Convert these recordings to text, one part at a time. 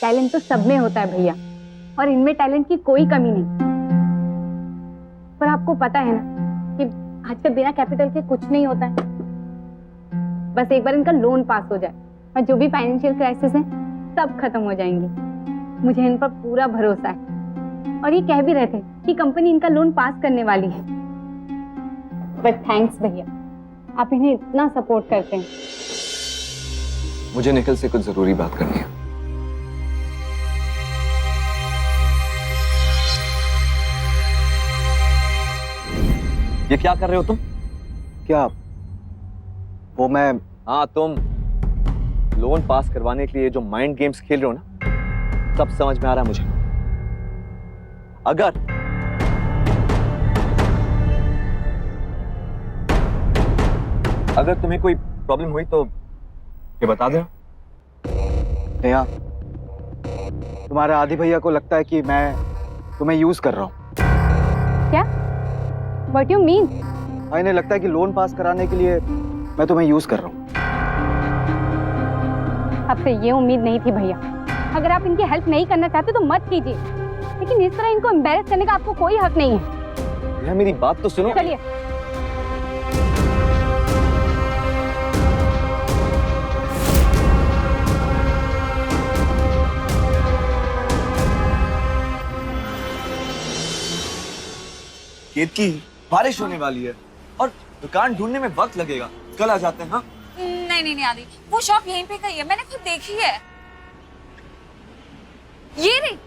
Talent तो सब में होता है भैया, और इनमें टैलेंट की कोई कमी नहीं। पर आपको पता है ना कि आजकल बिना कैपिटल के कुछ नहीं होता है। बस एक बार इनका लोन पास हो जाए और जो भी फाइनेंशियल क्राइसिस है सब खत्म हो जाएंगे। मुझे इन पर पूरा भरोसा है, और ये कह भी रहे थे कि कंपनी इनका लोन पास करने वाली है। बट थैंक्स भैया, आप इन्हें इतना सपोर्ट करते हैं। मुझे निखिल से कुछ जरूरी बात करनी है। ये क्या कर रहे हो तुम? क्या? वो मैं... हाँ तुम लोन पास करवाने के लिए जो माइंड गेम्स खेल रहे हो ना, सब समझ में आ रहा है मुझे। अगर तुम्हें कोई प्रॉब्लम हुई तो ये बता दो। नेहा, तुम्हारे आदि भैया को लगता है कि मैं तुम्हें यूज कर रहा हूँ। क्या? What you mean? इन्हें लगता है कि लोन पास कराने के लिए मैं तुम्हें यूज कर रहा हूँ। आपसे ये उम्मीद नहीं थी भैया। अगर आप इनकी हेल्प नहीं करना चाहते तो मत कीजिए, लेकिन इस तरह इनको एम्बैरेस करने का आपको कोई हक नहीं है। यार मेरी बात तो सुनो। चलिए। केतकी, बारिश होने वाली है और दुकान ढूंढने में वक्त लगेगा। कल आ जाते हैं। हाँ नहीं आदि, वो शॉप यहीं पे कहीं है, मैंने खुद देखी है। ये नहीं,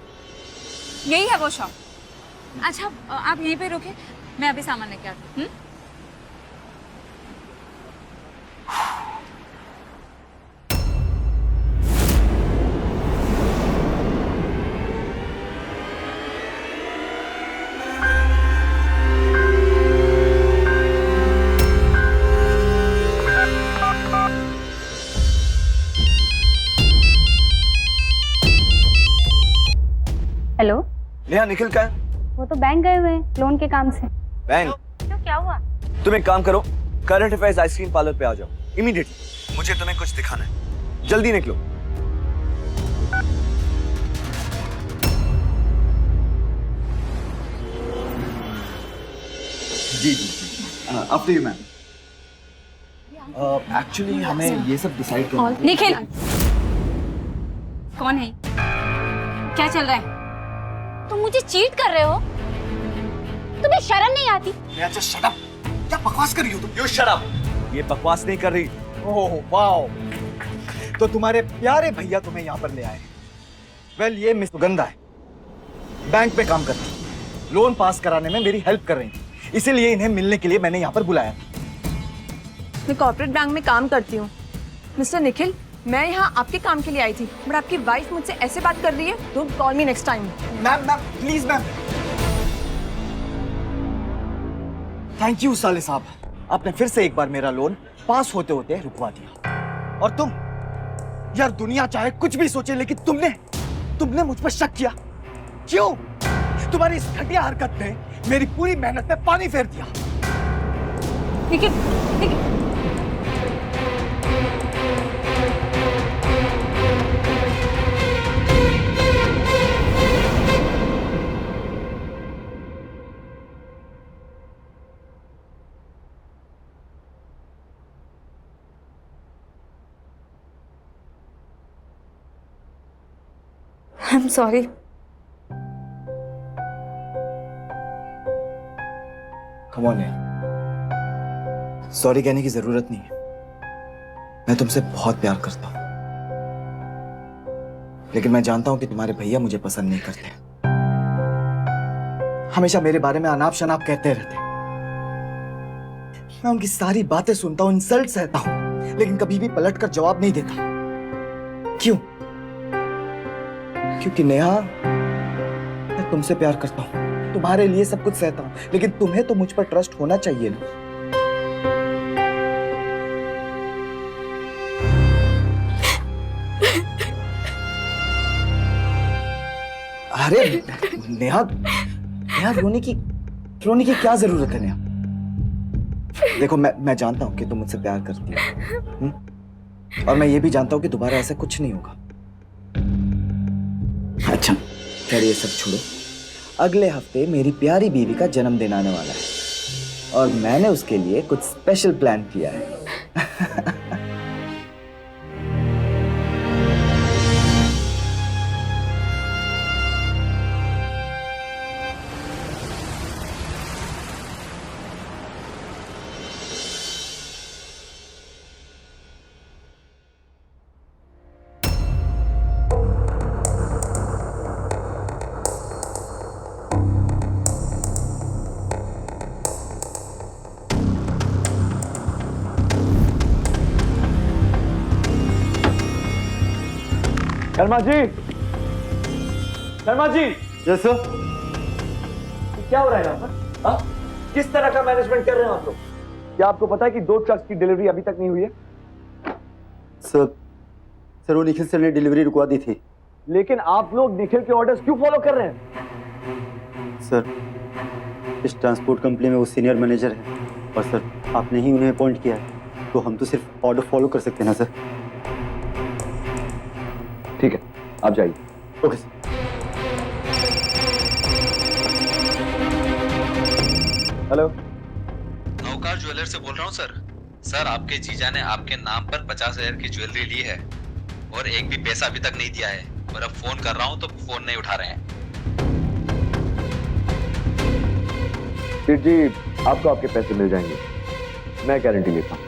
यही है वो शॉप। अच्छा आप यहीं पे रुके, मैं अभी सामान लेके आती हूँ। हेलो। नेहा, निखिल का है? वो तो बैंक गए हुए हैं लोन के काम से। बैंक? क्यों, क्या हुआ? तुम एक काम करो, करंट अफेयर्स आइसक्रीम पार्लर पे आ जाओ इमीडिएटली। मुझे तुम्हें कुछ दिखाना है, जल्दी निकलो। जी आफ्टर यू मैम। एक्चुअली हमें ये सब डिसाइड करना है। निखिल, कौन है? क्या चल रहा है? तुम मुझे चीट कर रहे हो? तुम्हें शर्म नहीं आती? अच्छा शट अप। क्या बकवास कर रही हो तुम? You shut up. ये बकवास नहीं कर रही। ओह वाओ, तो तुम्हारे प्यारे भैया तुम्हें यहाँ पर ले आए। वेल, ये मिस सुगंधा है, बैंक में काम करती है, लोन पास कराने में मेरी हेल्प कर रही थी, इसीलिए इन्हें मिलने के लिए मैंने यहाँ पर बुलाया। मैं कॉर्पोरेट बैंक में काम करती हूँ। मिस्टर निखिल, मैं यहाँ आपके काम के लिए आई थी, बट आपकी वाइफ मुझसे ऐसे बात कर रही है। Don't call me next time. Ma'am please ma'am. Thank you साले साहब, आपने फिर से एक बार मेरा लोन पास होते होते रुकवा दिया। और तुम यार, दुनिया चाहे कुछ भी सोचे, लेकिन तुमने मुझ पर शक किया। क्यों? तुम्हारी इस घटिया हरकत ने मेरी पूरी मेहनत पे पानी फेर दिया। Nikhil, I am sorry. Come on यार, सॉरी कहने की जरूरत नहीं है। मैं तुमसे बहुत प्यार करता हूं, लेकिन मैं जानता हूं कि तुम्हारे भैया मुझे पसंद नहीं करते। हमेशा मेरे बारे में अनाप शनाप कहते रहते। मैं उनकी सारी बातें सुनता हूं, इंसल्ट सहता हूं, लेकिन कभी भी पलट कर जवाब नहीं देता। क्यों? क्योंकि नेहा, मैं तुमसे प्यार करता हूं, तुम्हारे लिए सब कुछ सहता हूं, लेकिन तुम्हें तो मुझ पर ट्रस्ट होना चाहिए ना। अरे नेहा, रोने की क्या जरूरत है नेहा? देखो, मैं जानता हूं कि तुम मुझसे प्यार करती हो, और मैं ये भी जानता हूं कि दोबारा ऐसा कुछ नहीं होगा। अच्छा खैर ये सब छोड़ो, अगले हफ्ते मेरी प्यारी बीवी का जन्मदिन आने वाला है और मैंने उसके लिए कुछ स्पेशल प्लान किया है। शर्मा जी, शर्मा जी, जैसे क्या हो रहा है यहाँ पर? हाँ? किस तरह का मैनेजमेंट कर रहे हैं आप लोग? क्या आपको पता है कि 2 ट्रक्स की डिलीवरी अभी तक नहीं हुई है? सर वो निखिल सर ने डिलीवरी रुकवा दी थी। लेकिन आप लोग निखिल के ऑर्डर्स क्यों फॉलो कर रहे हैं? सर इस ट्रांसपोर्ट कंपनी में वो सीनियर मैनेजर है और सर आपने ही उन्हें अपॉइंट किया है, तो हम तो सिर्फ ऑर्डर फॉलो कर सकते हैं ना सर। ठीक है, आप जाइए। Okay sir. हेलो, नौकार ज्वेलर से बोल रहा हूँ सर। सर आपके जीजा ने आपके नाम पर 50,000 की ज्वेलरी ली है और एक भी पैसा अभी तक नहीं दिया है, और अब फोन कर रहा हूँ तो फोन नहीं उठा रहे हैं। सेठ जी, आपको आपके पैसे मिल जाएंगे, मैं गारंटी लेता हूँ,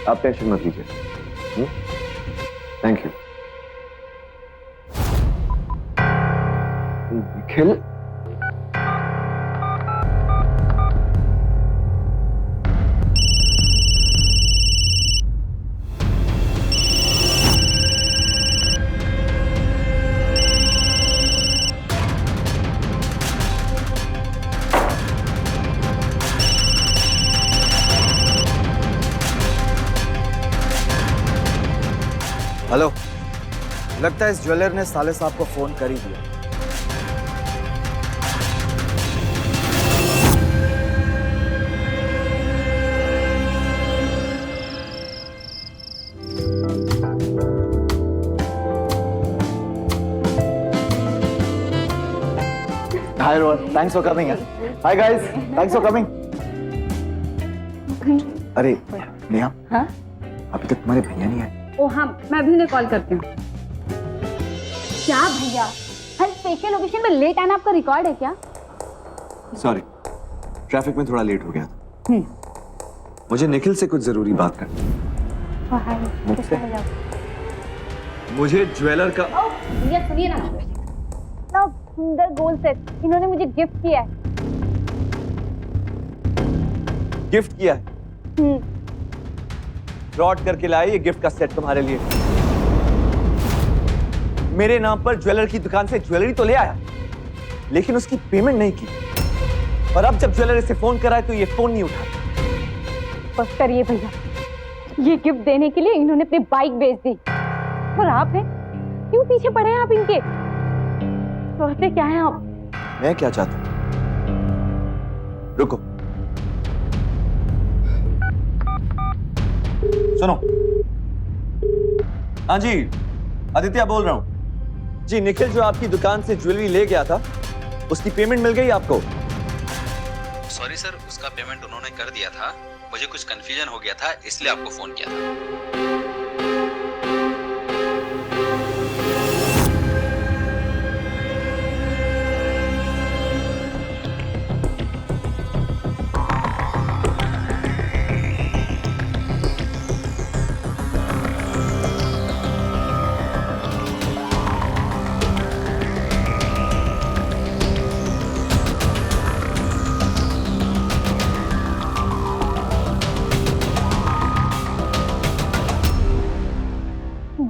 आप टेंशन मत लीजिए। Thank you. निखिल, हेलो, लगता है इस ज्वेलर ने साले साहब को फोन कर ही दिया। Hi everyone, thanks for coming. Hi guys, thanks for coming. अरे नेहा, हाँ? अभी तक तुम्हारे भैया नहीं आए? ओ हाँ, मैं अभी उन्हें कॉल करती हूँ। क्या भैया, हर स्पेशल ओकेशन में लेट आना आपका रिकॉर्ड है क्या? सॉरी, ट्रैफिक में थोड़ा लेट हो गया था। मुझे निखिल से कुछ जरूरी बात करनी है। मुझसे? मुझे ज्वेलर का भैया सुनिए ना, इतना सुंदर गोल्ड सेट इन्होंने मुझे गिफ्ट किया है। गिफ्ट किया है? फ्रॉड करके लाए ये गिफ्ट का सेट तुम्हारे लिए। मेरे नाम पर ज्वेलर की दुकान से ज्वेलरी तो ले आया, लेकिन उसकी पेमेंट नहीं की, और अब जब ज्वेलर इसे फोन कराए तो ये फोन नहीं उठा। बस करिए भैया, ये गिफ्ट देने के लिए इन्होंने अपनी बाइक बेच दी, और आप हैं क्यों पीछे पड़े हैं आप इनके? सोचते क्या है आप? मैं क्या चाहता हूं? रुको, सुनो। हाँ जी, आदित्य बोल रहा हूं जी। निखिल जो आपकी दुकान से ज्वेलरी ले गया था, उसकी पेमेंट मिल गई आपको? सॉरी सर, उसका पेमेंट उन्होंने कर दिया था, मुझे कुछ कंफ्यूजन हो गया था इसलिए आपको फोन किया था।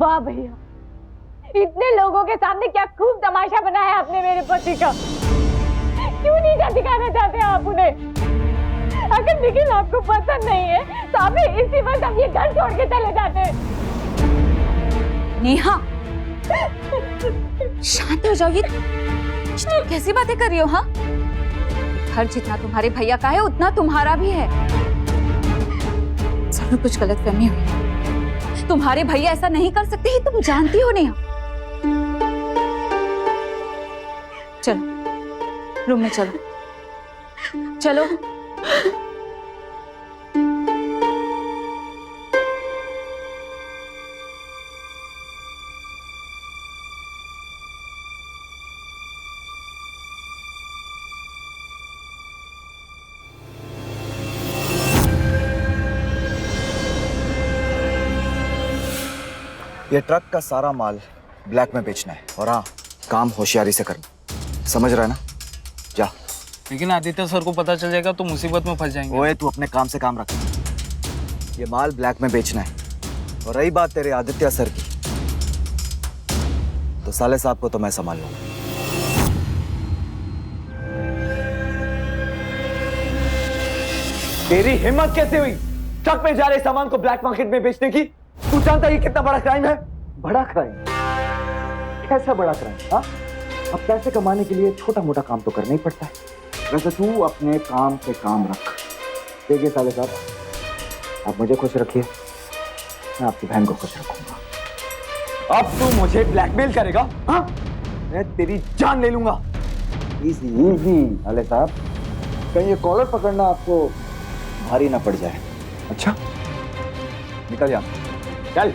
वाह भैया, इतने लोगों के सामने क्या खूब तमाशा बनाया आपने मेरे पति का। क्यों नीचा दिखाना चाहते हैं आप उन्हें? अगर निखिल आपको पसंद नहीं है तो आप इसी वक्त अब ये घर छोड़ के चले जाते। नेहा, शांत हो जाओ। ये कैसी बातें कर रही हो? हाँ, घर जितना तुम्हारे भैया का है उतना तुम्हारा भी है। जरूर कुछ गलतफहमी हुई। तुम्हारे भैया ऐसा नहीं कर सकते ही तुम जानती हो नेहा। चलो रूम में चलो चलो। ये ट्रक का सारा माल ब्लैक में बेचना है, और हाँ, काम होशियारी से करना, समझ रहा है ना? जा। लेकिन आदित्य सर को पता चल जाएगा तो मुसीबत में फंस जाएंगे। ओए, तू अपने काम से काम रख। ये माल ब्लैक में बेचना है, और रही बात तेरे आदित्य सर की, तो साले साहब को तो मैं संभाल लूंगा। तेरी हिम्मत कैसे हुई ट्रक में जा रहे सामान को ब्लैक मार्केट में बेचने की? तू जानता है ये कितना बड़ा क्राइम है? बड़ा क्राइम? कैसा बड़ा क्राइम? हाँ, अब पैसे कमाने के लिए छोटा मोटा काम तो करना ही पड़ता है। वैसे तू अपने काम से काम रख। देखिए साले साहब, आप मुझे खुश रखिए, मैं आपकी बहन को खुश रखूंगा। अब तू मुझे ब्लैकमेल करेगा? हाँ, मैं तेरी जान ले लूंगा। इजी इजी साले साहब, कहीं ये कॉलर पकड़ना आपको भारी ना पड़ जाए। अच्छा, निकल जा। चल।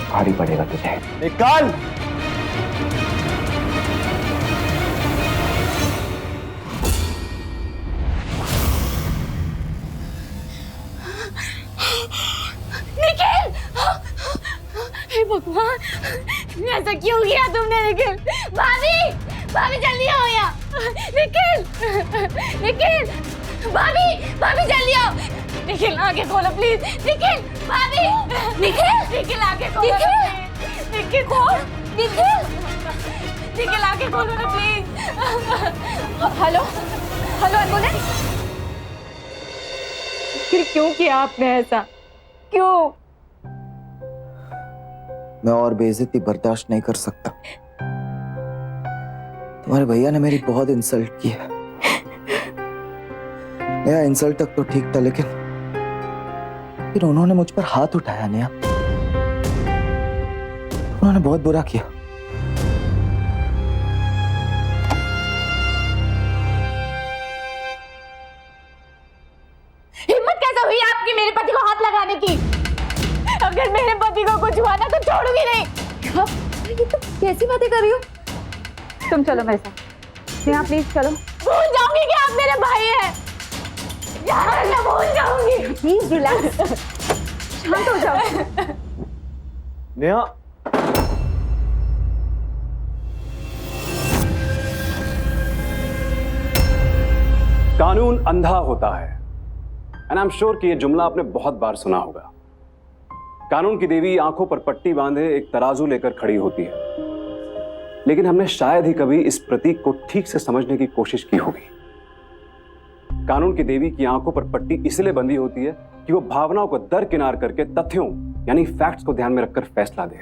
भारी पड़ेगा तुझे। निकाल। निखिल! हे भगवान, ऐसा क्यों किया तुमने निखिल? भाभी! भाभी जल्दी आओ यहाँ! निखिल! निखिल! भाभी! भाभी जल्दी आओ! निखिल आंखें खोलो प्लीज! निखिल! भाभी! निखिल! निखिल आंखें खोलो! निखिल! निखिल खोल! निखिल! निखिल आंखें खोलो ना प्लीज! Hello hello ambulance. फिर क्यों किया आपने ऐसा? क्यों? मैं और बेइज्जती बर्दाश्त नहीं कर सकता। तुम्हारे भैया ने मेरी बहुत इंसल्ट की है। नया इंसल्ट तक तो ठीक था, लेकिन फिर उन्होंने मुझ पर हाथ उठाया। नया, उन्होंने बहुत बुरा किया। हिम्मत कैसे हुई आपकी मेरे पति को हाथ लगाने की? अगर मेरे पति को कुछ हुआ ना तो छोड़ूंगी नहीं। ये तो कैसी बातें कर रही हो? तुम चलो मेरे साथ। नेहा प्लीज चलो। भूल जाऊंगी कि आप मेरे भाई हैं। यार मैं भूल जाऊंगी। प्लीज रिलैक्स, शांत हो जाओ। नेहा, कानून अंधा होता है, एंड आई एम श्योर कि यह जुमला आपने बहुत बार सुना होगा। कानून की देवी आंखों पर पट्टी बांधे एक तराजू लेकर खड़ी होती है, लेकिन हमने शायद ही कभी इस प्रतीक को ठीक से समझने की कोशिश की होगी। कानून की देवी की आंखों पर पट्टी इसलिए बंधी होती है कि वो भावनाओं को दरकिनार करके तथ्यों यानी फैक्ट्स को ध्यान में रखकर फैसला दे।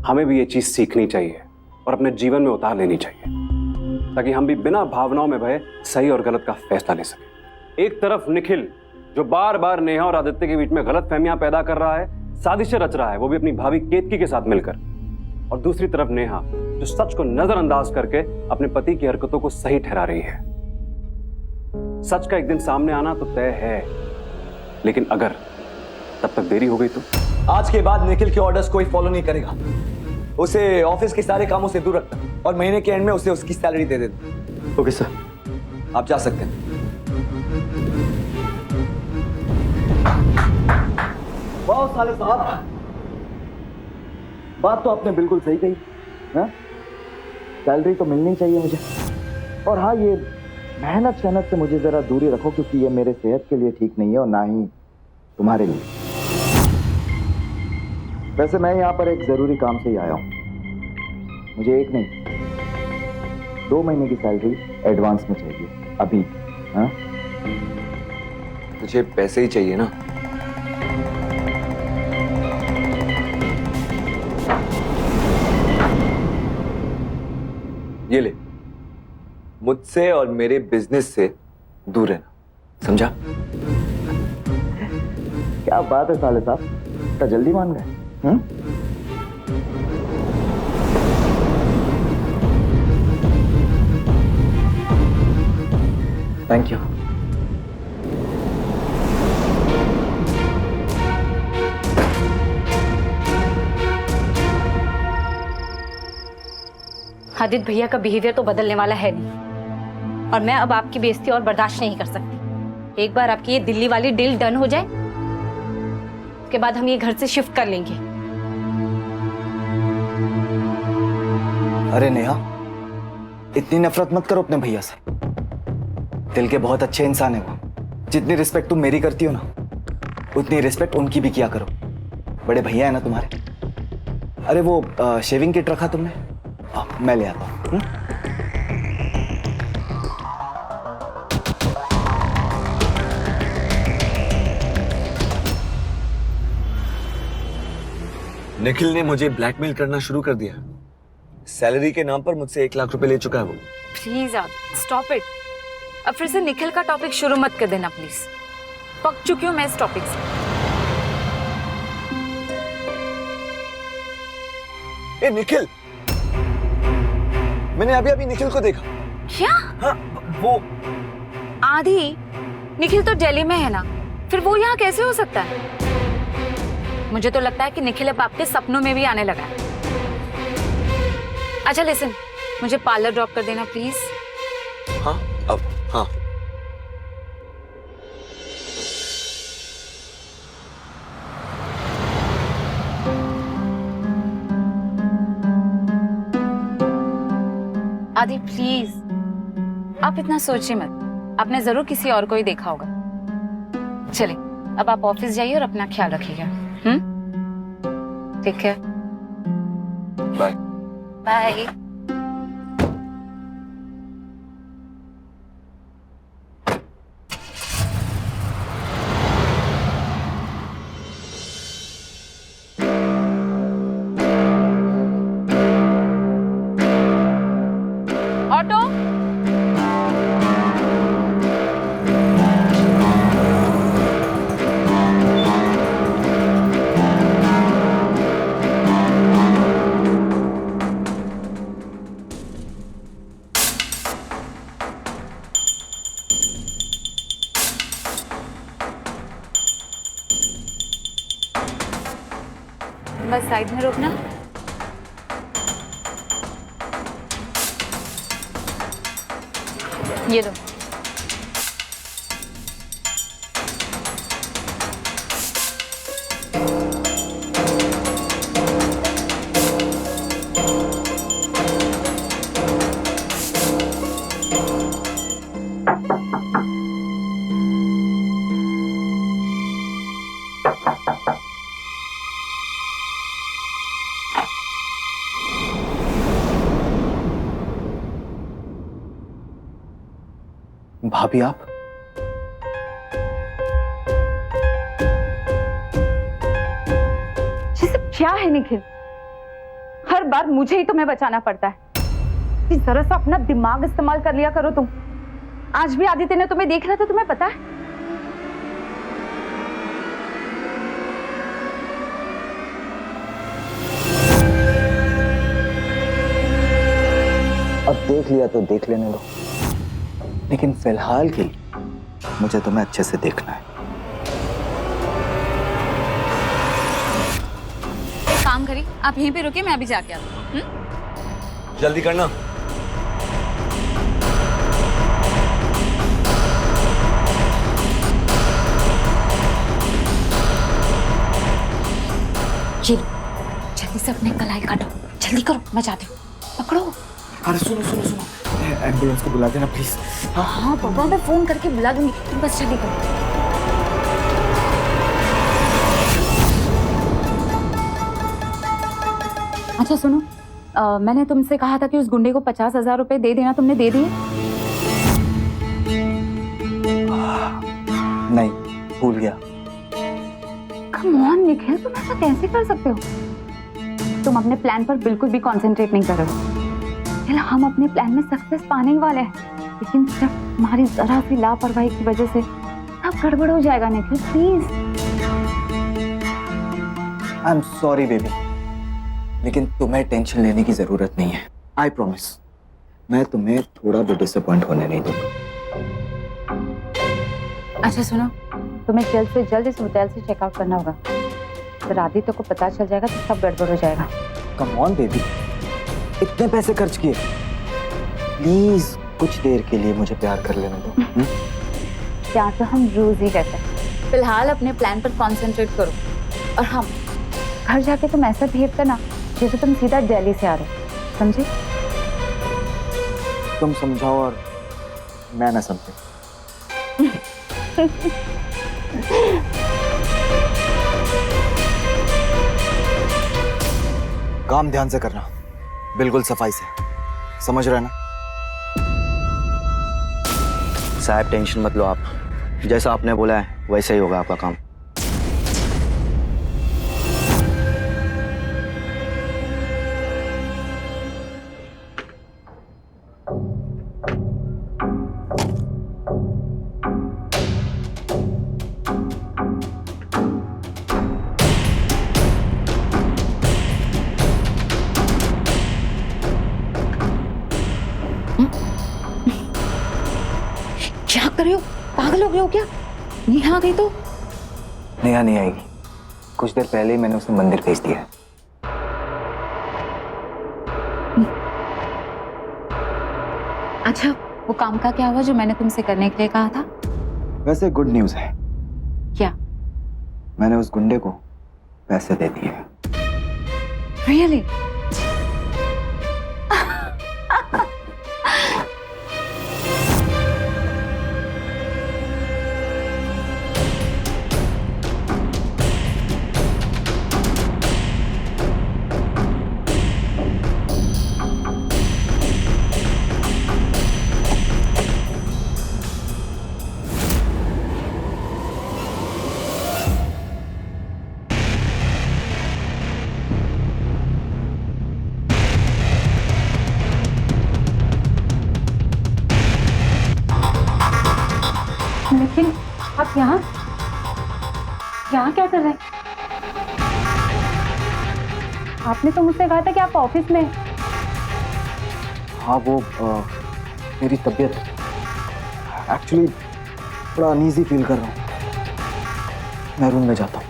हमें भी ये चीज सीखनी चाहिए और अपने जीवन में उतार लेनी चाहिए, ताकि हम भी बिना भावनाओं में भय सही और गलत का फैसला ले सकें। एक तरफ निखिल जो बार बार नेहा और आदित्य के बीच में गलत फहमियां पैदा कर रहा है, साजिशें रच रहा है, वो भी अपनी भाभी केतकी के साथ मिलकर, और दूसरी तरफ नेहा जो सच को नजरअंदाज करके अपने पति की हरकतों को सही ठहरा रही है। सच का एक दिन सामने आना तो तय है, लेकिन अगर तब तक देरी हो गई तो? आज के बाद निखिल के ऑर्डर्स कोई फॉलो नहीं करेगा। उसे ऑफिस के सारे कामों से दूर रखना और महीने के एंड में उसे उसकी सैलरी दे देना। Okay sir. आप जा सकते हैं। वाह साले साहब, बात तो आपने बिल्कुल सही कही। हाँ, सैलरी तो मिलनी चाहिए मुझे, और हाँ, ये मेहनत शहनत से मुझे जरा दूरी रखो, क्योंकि ये मेरे सेहत के लिए ठीक नहीं है और ना ही तुम्हारे लिए। वैसे मैं यहाँ पर एक जरूरी काम से ही आया हूँ। मुझे एक नहीं 2 महीने की सैलरी एडवांस में चाहिए अभी। हाँ, तुझे पैसे ही चाहिए ना? ये ले, मुझसे और मेरे बिजनेस से दूर रहना, समझा? क्या बात है साले साहब, इतना जल्दी मान गए? आदित्य भैया का बिहेवियर तो बदलने वाला है नहीं, और मैं अब आपकी बेइज्जती और बर्दाश्त नहीं कर सकती। एक बार आपकी ये दिल्ली वाली डील डन हो जाए, उसके बाद हम ये घर से शिफ्ट कर लेंगे। अरे नेहा, इतनी नफरत मत करो अपने भैया से। दिल के बहुत अच्छे इंसान है वो। जितनी रिस्पेक्ट तुम मेरी करती हो ना, उतनी रिस्पेक्ट उनकी भी किया करो। बड़े भैया है ना तुम्हारे। अरे वो शेविंग किट रखा तुमने? मैं ले आता हूँ। निखिल ने मुझे ब्लैकमेल करना शुरू कर दिया। सैलरी के नाम पर मुझसे 1 लाख रुपए ले चुका है वो। प्लीज आप स्टॉप इट। अब फिर से निखिल का टॉपिक शुरू मत कर देना प्लीज। पक चुकी हूँ मैं इस टॉपिक से। ए निखिल, मैंने अभी अभी निखिल को देखा। क्या? हाँ, वो आदि, निखिल तो दिल्ली में है ना, फिर वो यहाँ कैसे हो सकता है? मुझे तो लगता है कि निखिल अब आपके सपनों में भी आने लगा है। अच्छा लिसन, मुझे पार्लर ड्रॉप कर देना प्लीज। हाँ, अब हाँ। आदि प्लीज, आप इतना सोचिए मत। आपने जरूर किसी और को ही देखा होगा। चले, अब आप ऑफिस जाइए और अपना ख्याल रखिएगा। ठीक है, बाय बाय। ऑटो। बस साइड में रोकना। ये लो। भाभी आप? ये सब क्या है निखिल? हर बार मुझे ही तुम्हें बचाना पड़ता है। जरा सा अपना दिमाग इस्तेमाल कर लिया करो तुम। आज भी आदित्य ने तुम्हें देख रहा था, तुम्हें पता है? अब देख लिया तो देख लेने दो, लेकिन फिलहाल की मुझे तुम्हें अच्छे से देखना है। काम करिए, आप यहीं पे रुकिए, मैं अभी जाके आती हूँ। जल्दी करना। जल्दी से अपने कलाई काटो, जल्दी करो, मैं जाती हूँ। पकड़ो। अरे सुनो सुनो सुनो, एम्बुलेंस को बुला देना प्लीज। हाँ पापा, मैं फोन करके बुला दूंगी, तुम बस जल्दी करो। अच्छा सुनो, मैंने तुमसे कहा था कि उस गुंडे को 50,000 रुपए दे देना, तुमने दे दिए? नहीं, भूल गया। कम ऑन निखिल, तुम ऐसा कैसे कर सकते हो? तुम अपने प्लान पर बिल्कुल भी कंसंट्रेट नहीं कर रहे हो। हम अपने प्लान में सक्सेस पाने ही वाले हैं, लेकिन सिर्फ तुम्हारी जरा सी लापरवाही की वजह से सब गड़बड़ हो जाएगा Nikhil, please. I am sorry baby, लेकिन तुम्हें टेंशन लेने की जरूरत नहीं है। आई प्रॉमिस, मैं तुम्हें थोड़ा भी डिसअपॉइंट होने नहीं दूंगा। अच्छा सुनो, तुम्हें जल्द से जल्द इस होटल से चेकआउट करना होगा। अगर आदित्य को पता चल जाएगा तो सब गड़बड़ हो जाएगा। कम ऑन बेबी, इतने पैसे खर्च किए, प्लीज कुछ देर के लिए मुझे प्यार कर लेने दो। प्यार तो हम रोज ही करते हैं। फिलहाल अपने प्लान पर कंसंट्रेट करो। और हम घर जाके तुम ऐसा बिहेव करना जैसे तुम सीधा दिल्ली से आ रहे हो, समझे? तुम समझाओ और मैं ना समझे। काम ध्यान से करना, बिल्कुल सफाई से, समझ रहे ना? साहब टेंशन मत लो आप, जैसा आपने बोला है वैसे ही होगा आपका काम। क्या कर रहे हो? पागल हो गए हो क्या? नेहा आ गई तो? नेहा नहीं आएगी, कुछ देर पहले ही मैंने उसे मंदिर भेज दिया है। अच्छा, वो काम का क्या हुआ जो मैंने तुमसे करने के लिए कहा था? वैसे गुड न्यूज है, क्या? मैंने उस गुंडे को पैसे दे दिए। रियली? लेकिन आप यहाँ क्या कर रहे हैं? आपने तो मुझसे कहा था कि आप ऑफिस में हैं। हाँ वो मेरी तबीयत एक्चुअली थोड़ा अनईजी फील कर रहा हूँ, मैं रूम में जाता हूँ।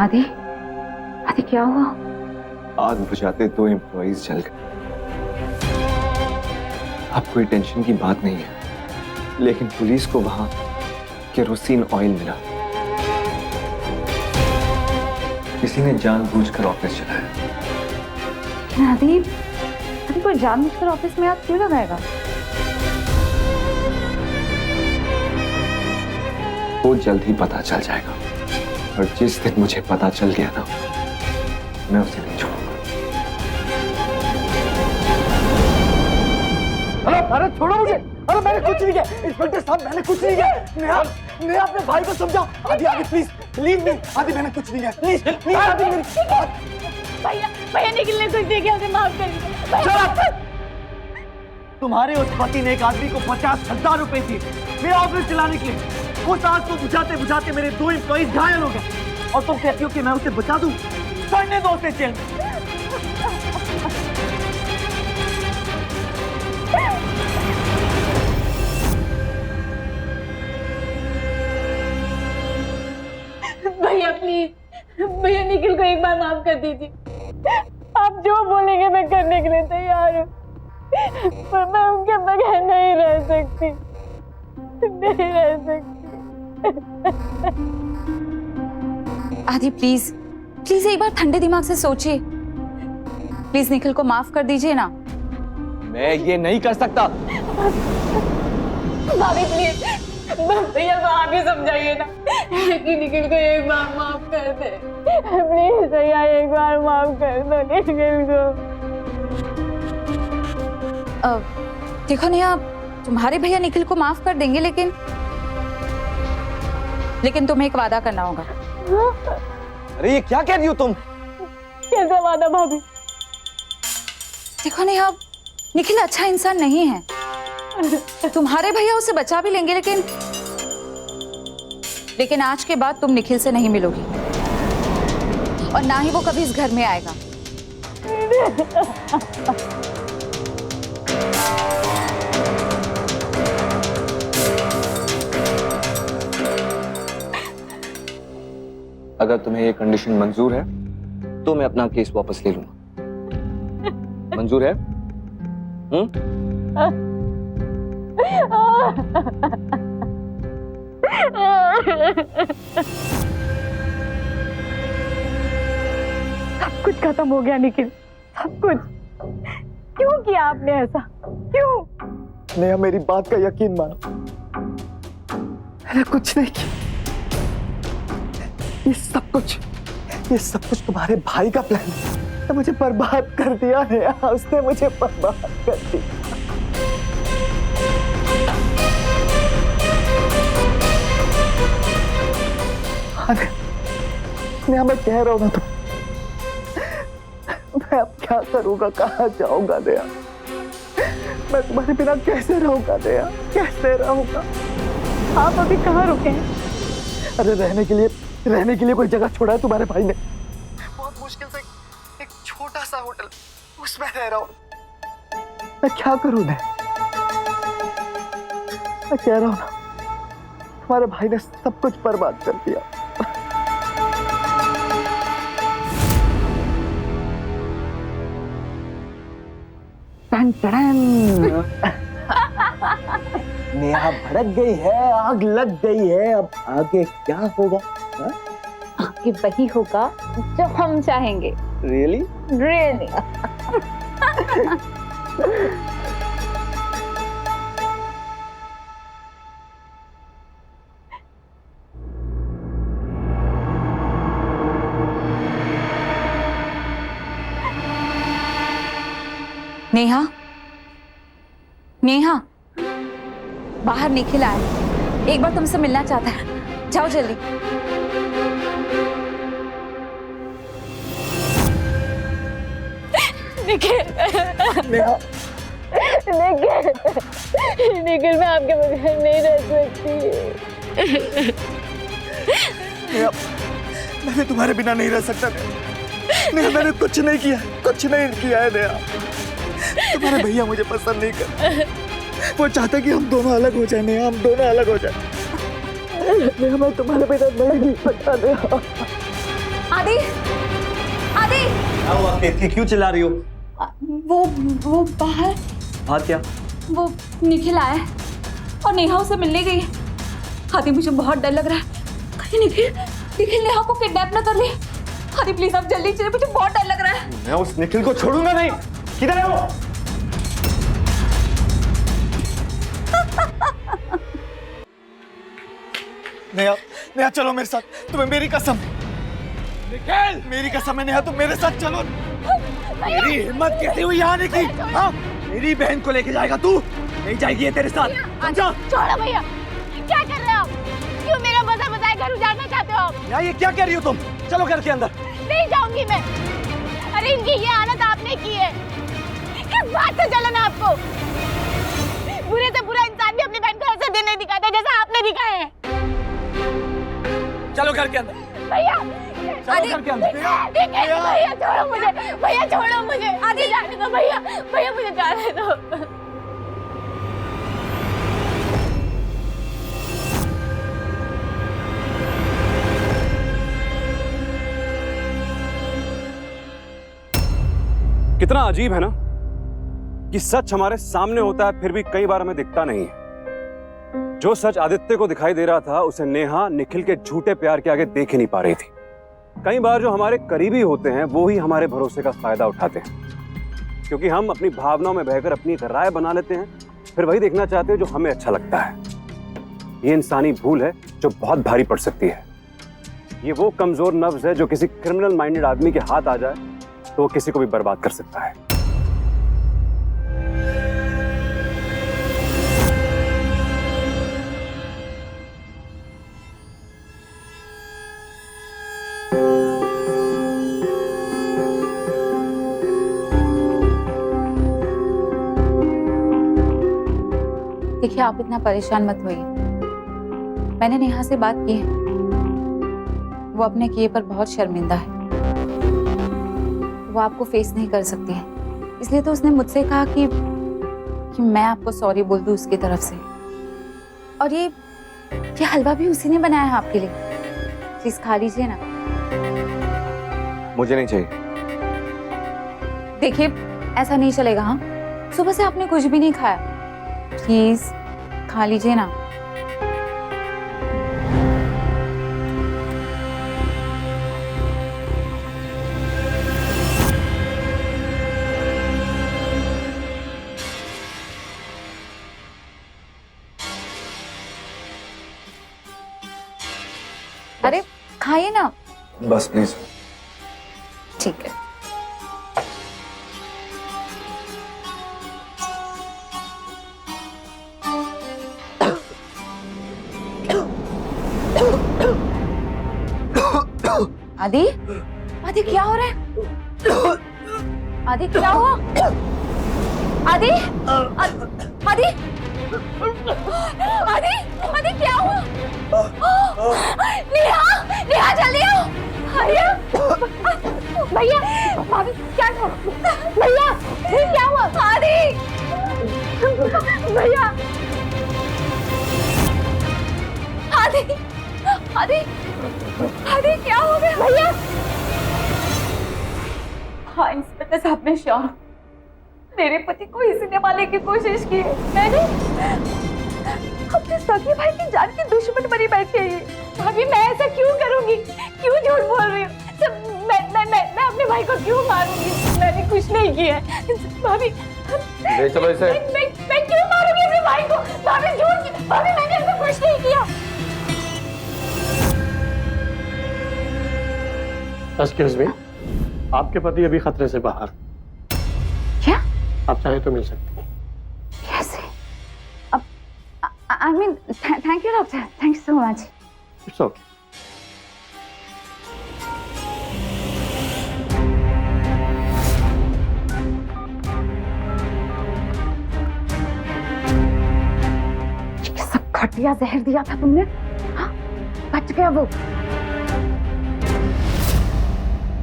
आदि, आदि क्या हुआ? आग बुझाते 2 एम्प्लॉइज जल गए। अब कोई टेंशन की बात नहीं है, लेकिन पुलिस को वहां केरोसिन ऑयल मिला। किसी ने जानबूझकर ऑफिस चलाया। आदि, आदि कोई जानबूझकर ऑफिस में आग क्यों लगाएगा? वो जल्द ही पता चल जाएगा, और जिस दिन मुझे पता चल गया ना, मैं उसे नहीं छोड़ूंगा। अरे छोड़ो मुझे! अरे मैंने कुछ नहीं किया इंस्पेक्टर साहब, मैंने कुछ नहीं किया। नेहा, नेहा अपने भाई को समझाओ। आदि आदि प्लीज लीव मी। आदि मैंने कुछ नहीं किया, प्लीज प्लीज आदि मेरी। भैया भैया निखिल ने कुछ नहीं किया, उसे माफ कर दीजिए। तुम्हारे उस पति ने एक आदमी को 50,000 रुपए दिए मेरा ऑफिस चलाने के लिए। उस आग को बुझाते बुझाते मेरे 2 एम्प्लॉइज घायल हो गए, और तुम कहती हो कि मैं उसे बचा दूं? सड़ने दो उसे जेल में। भैया प्लीज, भैया निखिल को एक बार माफ कर दीजिए। आप जो बोलेंगे मैं करने के लिए तैयार हूँ, पर मैं उनके बगैर नहीं रह सकती, नहीं रह सकती। आदि प्लीज, प्लीज एक बार ठंडे दिमाग से सोचिए। प्लीज निखिल को माफ कर दीजिए ना। मैं ये नहीं कर सकता। भाभी प्लीज, भैया को आप ही समझाइए ना कि निखिल को एक बार माफ कर दे। प्लीज भैया एक बार माफ कर दो निखिल को। देखो नेहा, तुम्हारे भैया निखिल को माफ कर देंगे, लेकिन तुम्हें एक वादा करना होगा। अरे ये क्या कह रही हो तुम? कैसा वादा भाभी? देखो नेहा, निखिल अच्छा इंसान नहीं है। तुम्हारे भैया उसे बचा भी लेंगे, लेकिन आज के बाद तुम निखिल से नहीं मिलोगी और ना ही वो कभी इस घर में आएगा। अगर तुम्हें ये कंडीशन मंजूर है तो मैं अपना केस वापस ले लूंगा। मंजूर है? सब कुछ खत्म हो गया निखिल, सब कुछ। क्यों किया आपने ऐसा? क्यों? नेहा, मेरी बात का यकीन मानो, मैंने कुछ नहीं किया। ये सब कुछ तुम्हारे भाई का प्लान है। तो मुझे बर्बाद कर दिया नेहा, उसने मुझे बर्बाद कर दिया। नेहा, मैं कह रहा हूं ना, मैं अब क्या करूंगा, कहाँ जाऊंगा नेहा? मैं तुम्हारे बिना कैसे रहूंगा नेहा, कैसे रहूंगा? आप अभी कहाँ रुके हैं? अरे रहने के लिए कोई जगह छोड़ा है तुम्हारे भाई ने। बहुत मुश्किल से एक छोटा सा होटल, उसमें रह रहा हूं। मैं क्या करूं मैं कह रहा हूं ना, तुम्हारे भाई ने सब कुछ बर्बाद कर दिया। नेहा भड़क गई है, आग लग गई है। अब आगे क्या होगा? आगे वही होगा जो हम चाहेंगे। रियली? रियली। नेहा, नेहा, बाहर निखिल आया, एक बार तुमसे मिलना चाहता है, जाओ जल्दी। निखिल, नेहा, निखिल, मैं आपके बगैर नहीं रह सकती। नेहा, मैं तुम्हारे बिना नहीं रह सकता नेहा, मैंने कुछ नहीं किया है नेहा। तुम्हारे भैया मुझे पसंद नहीं करते, वो चाहते कि हम दोनों अलग हो जाए नेहा, हम दोनों अलग हो जाए। नेहा, मैं तुम्हारे बिना नहीं रह सकता नेहा। आदि, आदि, क्या हुआ? क्यों चिल्ला रही हो? वो बाहर क्या? वो निखिल आया है और नेहा उसे मिलने गई है। आदि, मुझे बहुत डर लग रहा है, कहीं निखिल नेहा को किडनैप न कर ले। आदि प्लीज आप जल्दी चलिए, मुझे बहुत डर लग रहा है। मैं उस निखिल को छोड़ूंगा नहीं। किधर है वो? नेहा, चलो मेरे साथ। तुम्हें मेरी कसम, निखिल, मेरी कसम है नेहा, तुम मेरे साथ चलो। मेरी हिम्मत कैसे हुई यहाँ आने की? हाँ, मेरी बहन को लेके जाएगा तू? नहीं जाएगी ये तेरे साथ, समझा? छोड़ो भैया, क्या कर रहे हो आप? क्यों मेरा मजा बताए घर उजाड़ना चाहते हो आप? यार ये क्या कह रही हो तुम? चलो घर के अंदर। नहीं जाऊंगी मैं। अरे इनकी ये हालत आपने की है, किस बात से जलन आपको? बुरे से बुरा इंसान भी अपनी बहन को ऐसे दिन नहीं दिखाता जैसा आपने दिखाया है। चलो घर के अंदर। भैया, चलो घर के अंदर। भैया छोड़ो मुझे, भैया छोड़ो मुझे, आगे जाने दो भैया, भैया मुझे जाने दो। कितना अजीब है ना कि सच हमारे सामने होता है फिर भी कई बार हमें दिखता नहीं है। जो सच आदित्य को दिखाई दे रहा था उसे नेहा निखिल के झूठे प्यार के आगे देख ही नहीं पा रही थी। कई बार जो हमारे करीबी होते हैं वो ही हमारे भरोसे का फायदा उठाते हैं। क्योंकि हम अपनी भावनाओं में बहकर अपनी एक राय बना लेते हैं, फिर वही देखना चाहते हैं जो हमें अच्छा लगता है। ये इंसानी भूल है जो बहुत भारी पड़ सकती है। ये वो कमजोर नब्ज है जो किसी क्रिमिनल माइंडेड आदमी के हाथ आ जाए तो वो किसी को भी बर्बाद कर सकता है। देखिए, आप इतना परेशान मत होइए। मैंने नेहा से बात की है, वो अपने किए पर बहुत शर्मिंदा है। वो आपको फेस नहीं कर सकती है, इसलिए तो उसने मुझसे कहा कि मैं आपको सॉरी बोल दूं उसकी तरफ से। और ये हलवा भी उसी ने बनाया है आपके लिए, प्लीज खा लीजिए ना। मुझे नहीं चाहिए। देखिए, ऐसा नहीं चलेगा। हाँ, सुबह से आपने कुछ भी नहीं खाया, प्लीज खा लीजिए ना। अरे खाइए ना। बस प्लीज। ठीक है। आदि, आदि क्या हो रहा है? आदि क्या हुआ? आदि, आदि, आदि, आदि क्या हुआ? नेहा, नेहा जल्दी आओ। भैया, भाभी क्या हुआ? भैया, क्या हुआ? आदि, भैया, आदि, आदि, आदि क्या हो गया? भैया, हाँ इंस्पेक्टर साहब, मैं श्योर हूँ मेरे पति को इसी ने मारने की कोशिश की है। मैंने अपने सगे भाई की जान की दुश्मन बनी बैठी है। भाभी, मैं ऐसा क्यों करूंगी? क्यों झूठ बोल रही हूँ? मैं अपने भाई को क्यों मारूंगी? मैंने कुछ नहीं किया है। भाभी, ले चलो इसे। मैं क्यों मारूंगी अपने भाई को? भाभी झूठ, भाभी मैंने ऐसा कुछ नहीं किया। एक्सक्यूज मी, आपके पति अभी खतरे से बाहर। क्या? आप चाहे तो मिल सकते हैं। कैसे? अब I mean, thank you doctor, thank you so much. It's okay. सब घटिया जहर दिया था तुमने। हाँ, बच गया वो।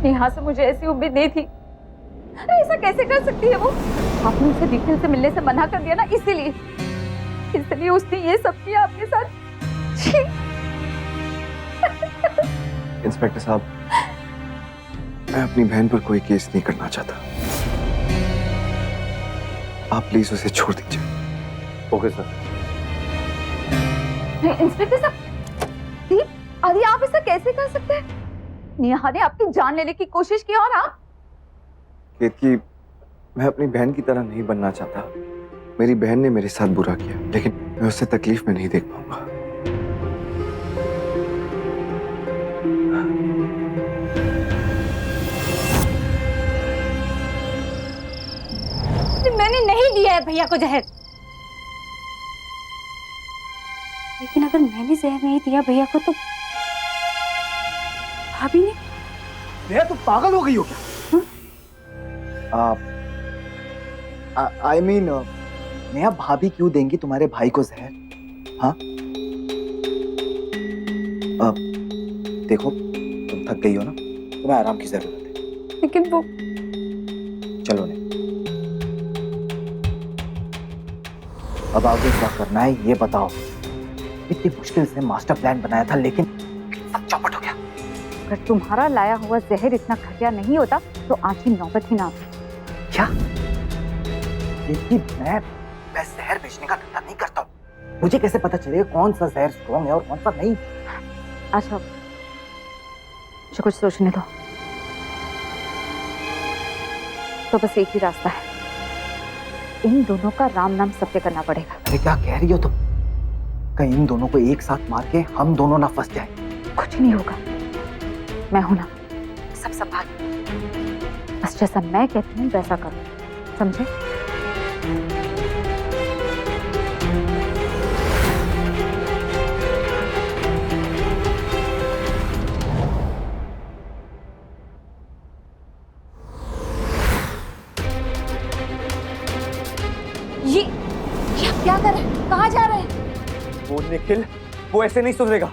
नेहा से मुझे ऐसी उम्मीद नहीं थी। अरे ऐसा कैसे कर सकती है वो? आपने उसे निखिल से मिलने से मना कर दिया ना, इसलिए उसने ये सब किया आपके साथ। इंस्पेक्टर साहब, मैं अपनी बहन पर कोई केस नहीं करना चाहता। आप प्लीज उसे छोड़ दीजिए। Okay sir. इंस्पेक्टर साहब, आदि आप ऐसा कैसे कर सकते हैं? नेहा ने आपकी जान लेने की कोशिश की और आप? केतकी, मैं अपनी बहन की तरह नहीं बनना चाहता। मेरी बहन ने मेरे साथ बुरा किया, लेकिन मैं उसे तकलीफ में नहीं देख पाऊंगा। मैंने नहीं दिया है भैया को जहर। लेकिन अगर मैंने जहर नहीं दिया भैया को तो भाभी ने। नेहा, तुम पागल हो गई हो क्या? आई मीन, नेहा भाभी क्यों देंगी तुम्हारे भाई को जहर? हाँ, देखो तुम थक गई हो ना, तुम्हें आराम की जरूरत है। लेकिन वो, चलो ने, अब आगे क्या करना है ये बताओ। इतनी मुश्किल से मास्टर प्लान बनाया था, लेकिन सब चौपट हो गया। अगर तुम्हारा लाया हुआ जहर इतना घटिया नहीं होता तो आज की नौबत ही ना आती। क्या? लेकिन मैं जहर बेचने का धंधा नहीं करता हूँ। मुझे कैसे पता चलेगा कौन सा जहर स्ट्रॉन्ग है और कौन सा नहीं? अच्छा, मुझे कुछ सोचने दो। तो बस एक ही रास्ता है। इन दोनों का राम नाम सत्य करना पड़ेगा। अरे क्या कह रही हो तुम? कहीं इन दोनों को एक साथ मार के हम दोनों ना फंस जाए। कुछ नहीं होगा, मैं हूं ना, सब संभाल। बस जैसा मैं कहती हूँ वैसा करो, समझे? ये आप क्या कर रहे हैं? कहाँ जा रहे हैं? वो निखिल, वो ऐसे नहीं सुधरेगा।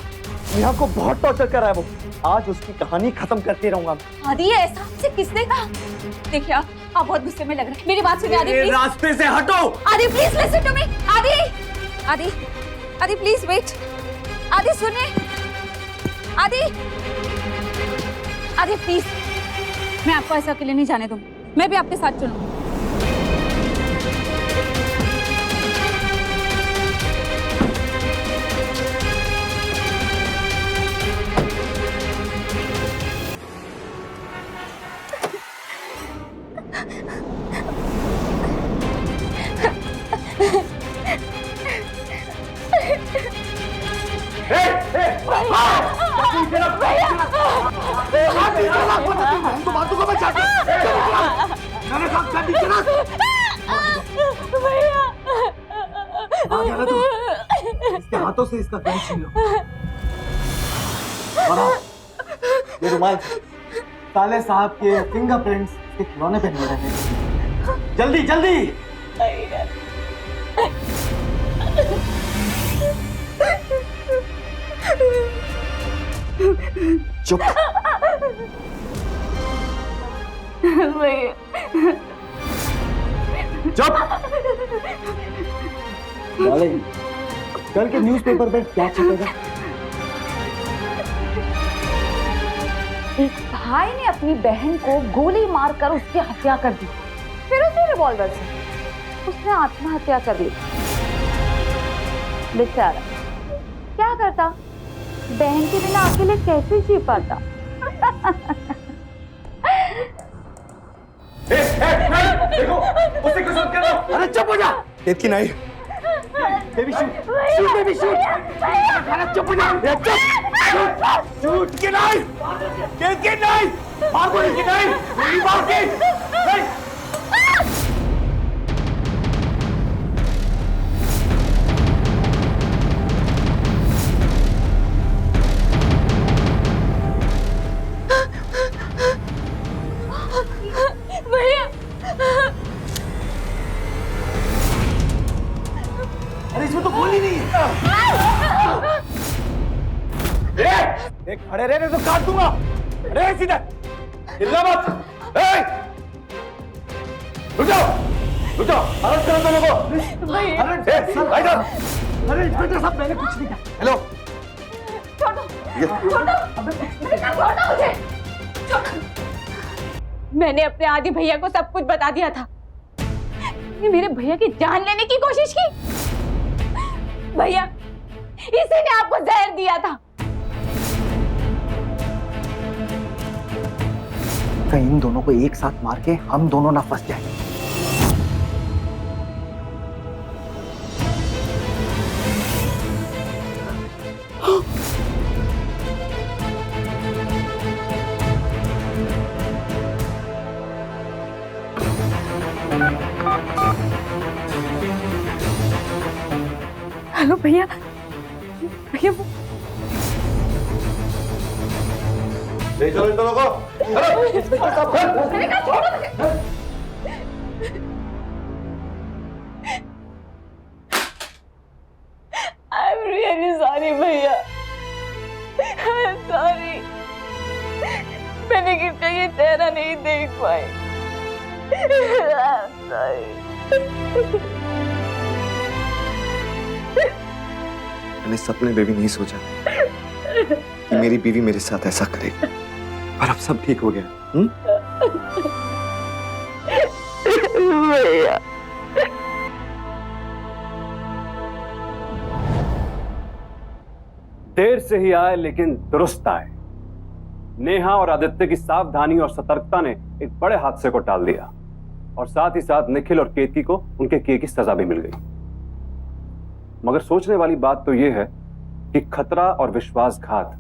नेहा को बहुत टॉर्चर कर रहा है वो। आज उसकी कहानी खत्म करके रहूंगा। आदि, ये ऐसा आपसे किसने कहा? देखिए आप बहुत गुस्से में लग रहे हैं। मेरी बात सुनिए आदि, प्लीज। रास्ते से हटो। आदि प्लीज लिसन टू मी। आदि आदि आदि प्लीज वेट। आदि सुनिए। आदि आदि प्लीज, मैं आपको ऐसा अकेले नहीं जाने दूंगी। मैं भी आपके साथ चलूंगी। इसके हाथों से इसका गन छीन लो। ये रुमाल साले साहब के फिंगरप्रिंट्स के खिलौने पे मिल रहे हैं। जल्दी जल्दी। चुप। चुप। कल के न्यूज़पेपर पर क्या छपेगा? एक भाई ने अपनी बहन को गोली मारकर उसकी हत्या कर दी, फिर उसी रिवॉल्वर से उसने आत्महत्या कर ली। बेचारा क्या करता, बहन के बिना अकेले कैसे जी पाता। देखो, उसे कुछ मत करो। अरे चुप हो जा। देखी नहीं। Baby shoot, shoot baby shoot. अरे चुप हो जा। चुप। शूट के नहीं, के नहीं, मार गोली के नहीं, गोली मार के नहीं। भैया, अरे इसमें तो गोली नहीं है। एक खड़े रहने तो काट दूंगा। अरे सीधा हिलना मत। रुक जाओ, रुक जाओ। अरेस्ट करो दोनों को। अरे इंस्पेक्टर साहब, मैंने कुछ नहीं कहा। हेलो, मैंने अपने आदि भैया को सब कुछ बता दिया था। ये मेरे भैया की जान लेने की कोशिश की। भैया, इसी ने आपको जहर दिया था। कहीं इन दोनों को एक साथ मार के हम दोनों ना फंस जाए। हेलो भैया, भैया वो ले चलो इन दोनों को। हेलो, इंस्पेक्टर साहब। मैंने कहा छोड़ो मुझे। I'm really sorry भैया। I'm sorry। मैं निखिल का ये चेहरा नहीं देख पाई। I'm sorry। मैंने सपने में भी नहीं सोचा कि मेरी बीवी मेरे साथ ऐसा करेगी, पर अब सब ठीक हो गया। भैया, देर से ही आए लेकिन दुरुस्त आए। नेहा और आदित्य की सावधानी और सतर्कता ने एक बड़े हादसे को टाल दिया। और साथ ही साथ निखिल और केतकी को उनके किए की सजा भी मिल गई। मगर सोचने वाली बात तो यह है कि खतरा और विश्वासघात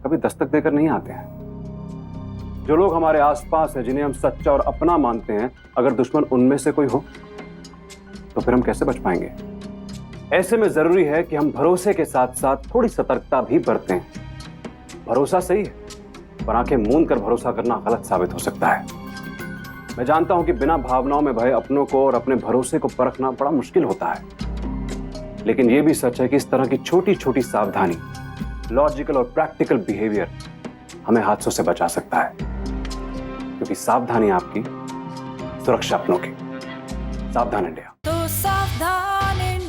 कभी दस्तक देकर नहीं आते हैं। जो लोग हमारे आसपास हैं, जिन्हें हम सच्चा और अपना मानते हैं, अगर दुश्मन उनमें से कोई हो तो फिर हम कैसे बच पाएंगे? ऐसे में जरूरी है कि हम भरोसे के साथ साथ थोड़ी सतर्कता भी बरतें। भरोसा सही है, पर आंखें मूंद कर भरोसा करना गलत साबित हो सकता है। मैं जानता हूं कि बिना भावनाओं में भय अपनों को और अपने भरोसे को परखना बड़ा मुश्किल होता है, लेकिन यह भी सच है कि इस तरह की छोटी छोटी सावधानी, लॉजिकल और प्रैक्टिकल बिहेवियर हमें हादसों से बचा सकता है, क्योंकि सावधानी आपकी, सुरक्षा अपनों की। सावधान इंडिया। तो सावधान इंडिया।